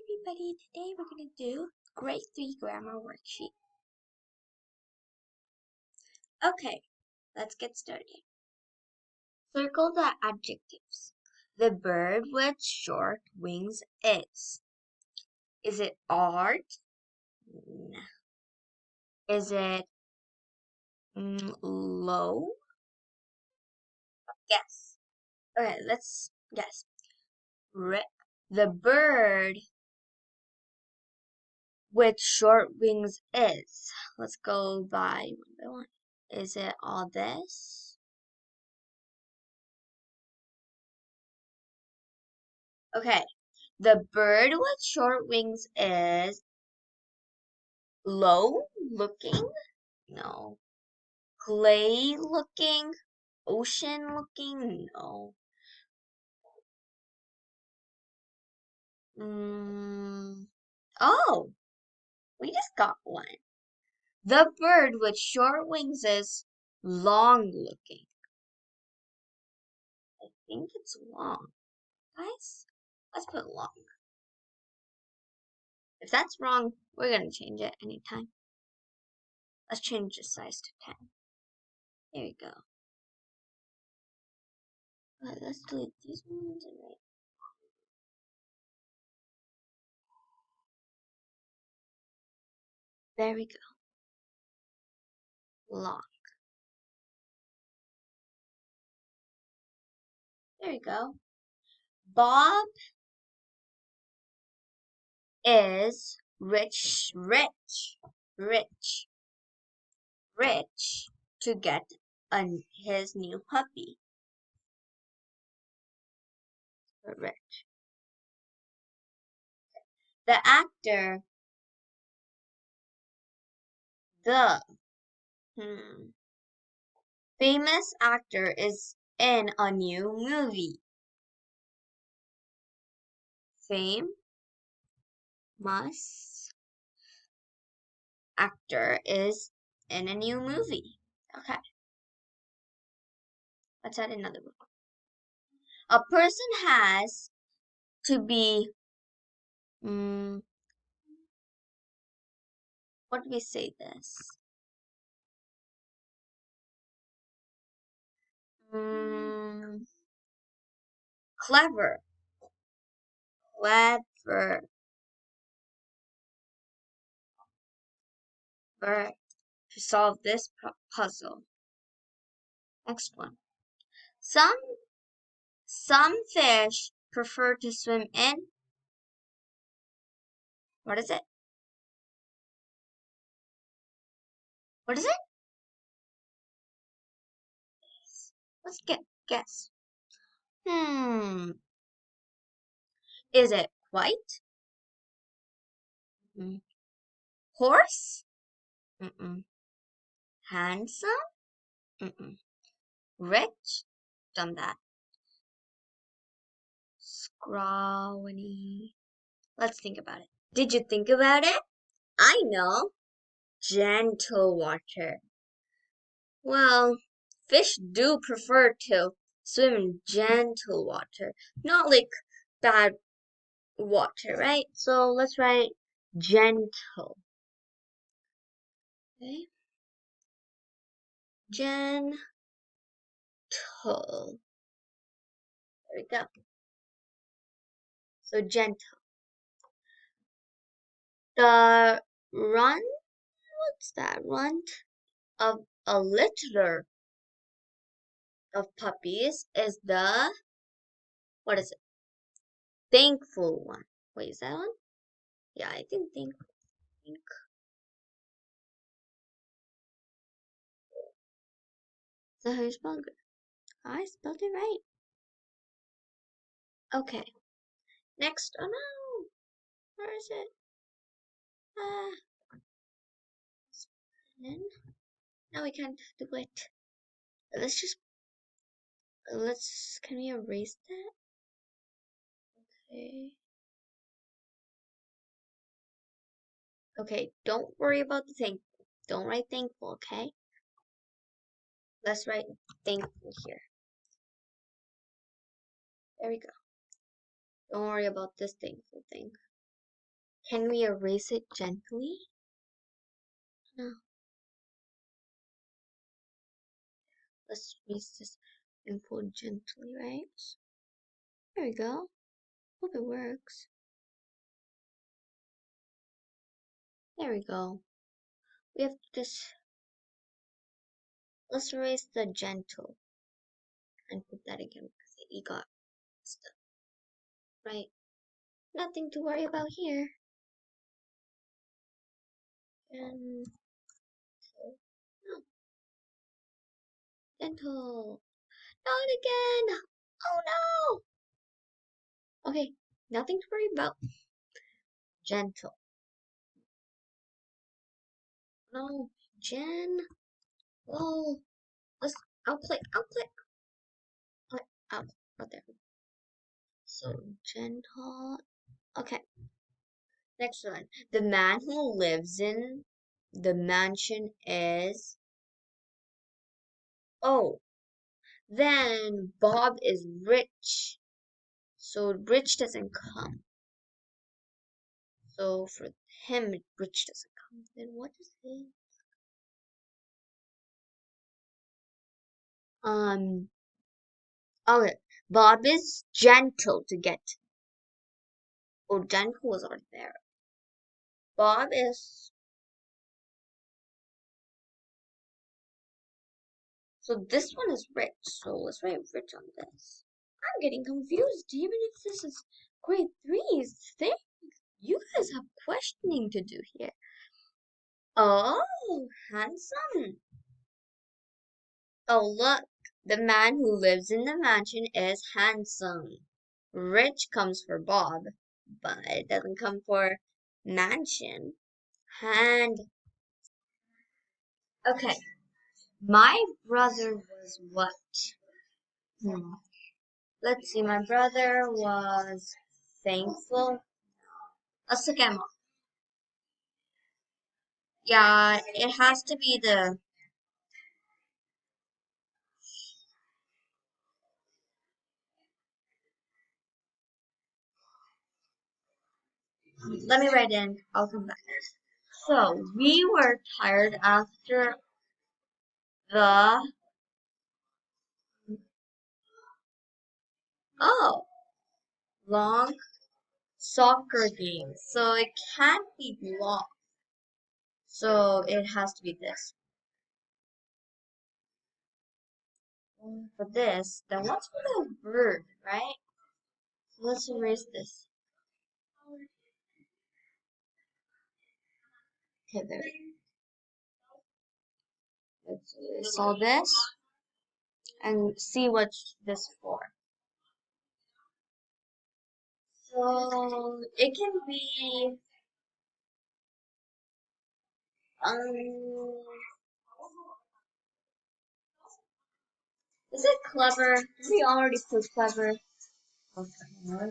everybody, today we're going to do grade 3 grammar worksheet. Okay, let's get started. Circle the adjectives. The bird with short wings is. Is it art? No. Is it low? Yes. Okay, let's guess. The bird with short wings is. Let's go by one by one. Is it all this? Okay. The bird with short wings is low looking? No. Clay looking? Ocean looking? No. Oh, we just got one. The bird with short wings is long looking. I think it's long. Guys, let's put long. If that's wrong, we're going to change it anytime. Let's change the size to 10. There you go. Alright, let's delete these ones and write. There we go. Long. There you go. Bob is rich to get his new puppy. Rich. The actor, the famous actor is in a new movie. Famous actor is in a new movie. Okay. Let's add another one. A person has to be, what do we say this? Clever. Clever. To solve this puzzle. Next one. Some fish prefer to swim in. What is it? What is it? Let's guess. Is it white? Horse? Handsome? Rich? Done that. Scrawny. Let's think about it. Did you think about it? I know. Gentle water. Well, fish do prefer to swim in gentle water, not like bad water, right? So let's write gentle. Okay. Gentle. There we go. So gentle. The what's that? Runt of a litter of puppies is the, what is it? Thankful one. Wait, is that one? Yeah, I think thankful. Is that how you spell it? I spelled it right. Okay. Next, oh no, where is it? Now we can't do it. Can we erase that? Okay. Okay, don't worry about the thankful. Don't write thankful, okay? Let's write thankful here. There we go. Don't worry about this thankful thing. Can we erase it gently? No. Let's erase this info gently, right? There we go. Hope it works. There we go. We have this. Let's erase the gentle and put that again because it got stuck. Right? Nothing to worry about here. And no, gentle. Not again. Oh no. Okay, nothing to worry about. Gentle. No, Jen. Oh, let's. I'll play. Out. Right there. So gentle. Okay. Next one. The man who lives in the mansion is. Oh, then Bob is rich. So rich doesn't come. So for him, rich doesn't come. Then what is it? Okay. Bob is gentle to get. Oh, gentle was already there. Bob is. So this one is rich. So let's write rich on this. I'm getting confused. Even if this is grade 3's thing, you guys have questioning to do here. Oh, handsome. Oh, look. The man who lives in the mansion is handsome. Rich comes for Bob, but it doesn't come for mansion. And okay, my brother was what? Hmm. Let's see, my brother was thankful. Let's look at yeah, it has to be the. Let me write in. I'll come back. So we were tired after the. Oh, long soccer game. So it can't be long. So it has to be this. For this, then what's for the word, right? So let's erase this. Okay, there. Let's erase all this and see what's this for. So it can be um is it clever? We already put clever. Okay.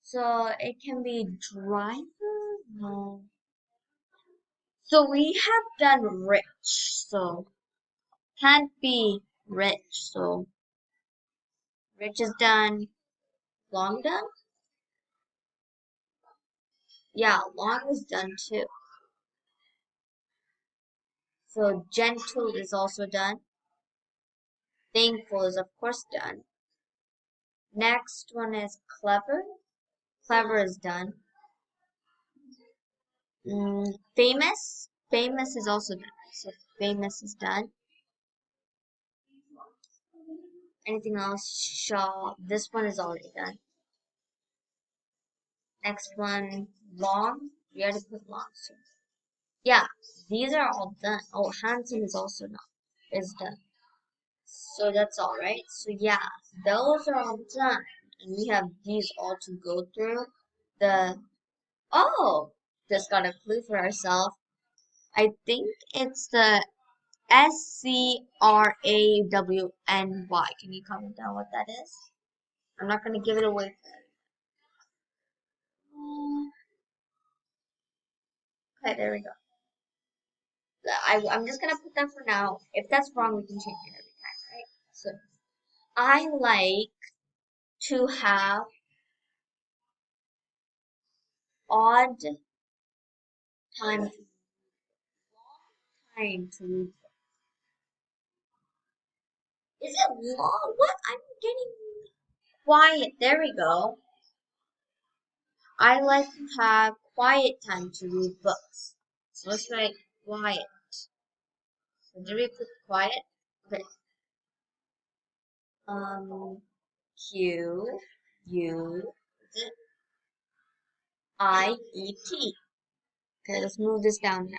So it can be driver? No. So we have done rich. So can't be rich. So rich is done. Long done? Yeah, long is done too. So gentle is also done. Thankful is of course done. Next one is clever. Clever is done. Famous. Famous is also done. So famous is done. Anything else? Shaw. This one is already done. Next one, long. We already put long. So yeah, these are all done. Oh, handsome is also not is done. So that's all right. So yeah, those are all done, and we have these all to go through. The oh, just got a clue for ourselves. I think it's the SCRAWNY. Can you comment down what that is? I'm not gonna give it away. Okay, there we go. I'm just gonna put that for now. If that's wrong, we can change it every time, right? So I like to have Odd time to read. Is it long? What? I'm getting quiet. There we go. I like to have quiet time to read books. So let's write quiet. So do we put quiet? Okay. Q U I E T. Okay, let's move this down now.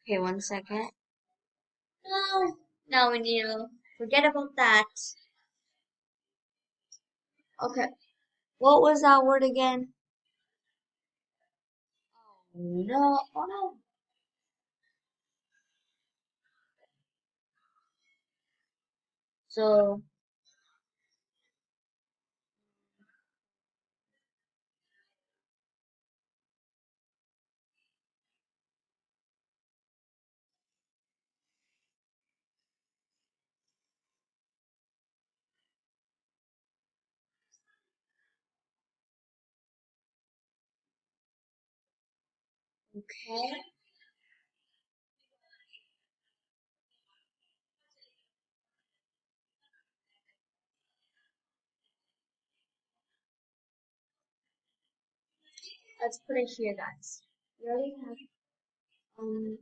Okay, 1 second. No, no, we need to forget about that. Okay, what was that word again? No, oh no. So, okay, let's put it here, guys. We already have, um,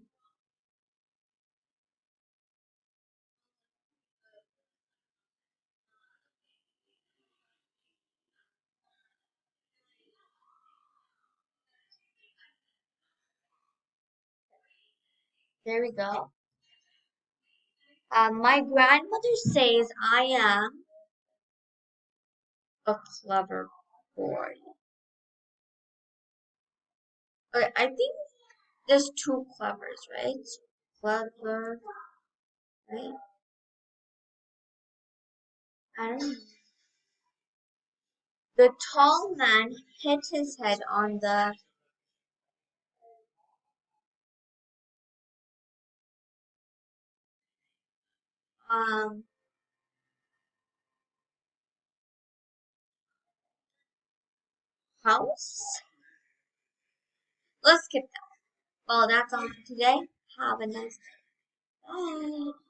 there we go. My grandmother says I am a clever boy. Okay, I think there's two clevers, right? Clever, right? I don't know. The tall man hit his head on the um house. Let's skip that. Well, that's all for today. Have a nice day. Bye.